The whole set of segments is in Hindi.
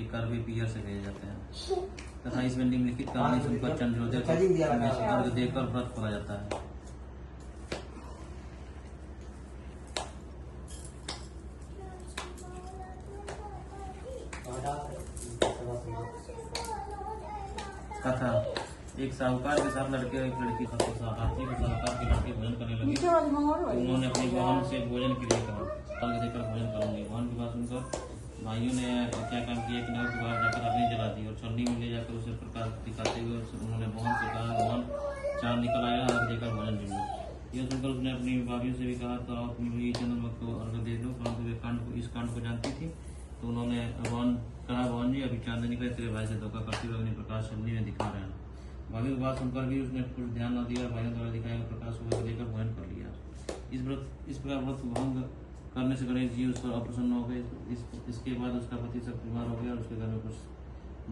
कर भी पियर से भेजे जाते हैं तथा इसमें निम्नलिखित कहानी सुनकर चंद्रोदय को अर्घ देकर व्रत खोला जाता है। कथा। एक साहूकार के साथ लड़के और एक लड़की था। आरती में साहूकार के लड़के भोजन करने लगे तो उन्होंने अपनी बहन से भोजन के लिए कहा, अर्घ देकर भोजन करूंगी। बहन की बात सुनकर भाइयों ने क्या काम किया कि नगर के बाहर जाकर अग्नि जला दी और छन्नी में ले जाकर उसे प्रकाश दिखाते हुए उन्होंने बहन से कहा, बहन चांद निकल आया, अर्घ देकर भोजन ले लो। यह सुनकर उसने अपनी भाइयों से भी कहा, तो आप मुझे चंद्रमा को अर्घ दे दो, परंतु वे इस कांड को जानती थी। तो उन्होंने बहन जी अभी चांद निकले, तेरे भाई से धोखा करते हुए अग्नि प्रकाश छन्नी में दिखा रहे हैं। भाइयों की बात सुनकर भी उसने कुछ ध्यान न दिया। भाइयों द्वारा दिखाया प्रकाश को लेकर भोजन कर लिया। इस प्रकार व्रत भंग करने से गणेश जी उस पर अप्रसन्न हो गए। इसके बाद उसका पति सब बीमार हो गया और उसके घर में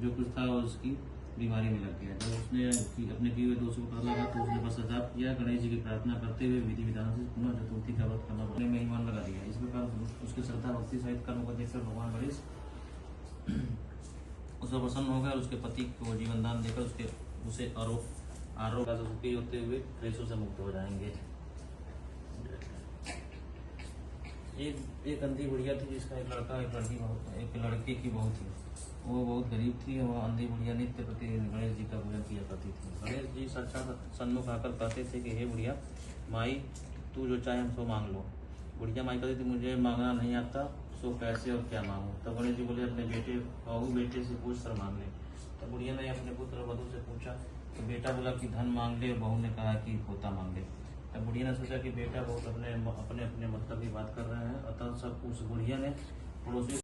जो कुछ था वो उसकी बीमारी में लग गया। जब उसने अपने किए हुए दोषों को पता लगा तो उसने पश्चाताप किया। गणेश जी की प्रार्थना करते हुए विधि विधान से पुनः चतुर्थी का व्रत करना पड़ने में ईमान लगा दिया। इस प्रकार उसके श्रद्धा भक्ति सहित कर्म को देखकर भगवान गणेश उस पर प्रसन्न हो गए और उसके पति को जीवन दान देकर उसे आरोग्य सुखी होते हुए क्लेशों से मुक्त हो जाएंगे। एक अंधी बुढ़िया थी जिसका एक लड़का एक लड़के की बहू थी। वो बहुत गरीब थी। वह अंधी बुढ़िया नित्य प्रति गणेश जी का पूजन किया करती थी। गणेश जी साक्षात सन्मुख आकर कहते थे कि हे बुढ़िया माई, तू जो चाहे हमसे मांग लो। बुढ़िया माई कहती थी, मुझे मांगना नहीं आता, सो कैसे और क्या मांगू। तब गणेश जी बोले, अपने बेटे से पूछ कर मांग ले। तब बुढ़िया ने अपने पुत्र वधु से पूछा तो बेटा बोला कि धन मांग ले, बहू ने कहा कि पोता मांग ले। तब बुढ़िया ने सोचा कि बेटा बहुत अपने मतलब की बात कर रहे हैं, अतः सब उस बुढ़िया ने पड़ोसी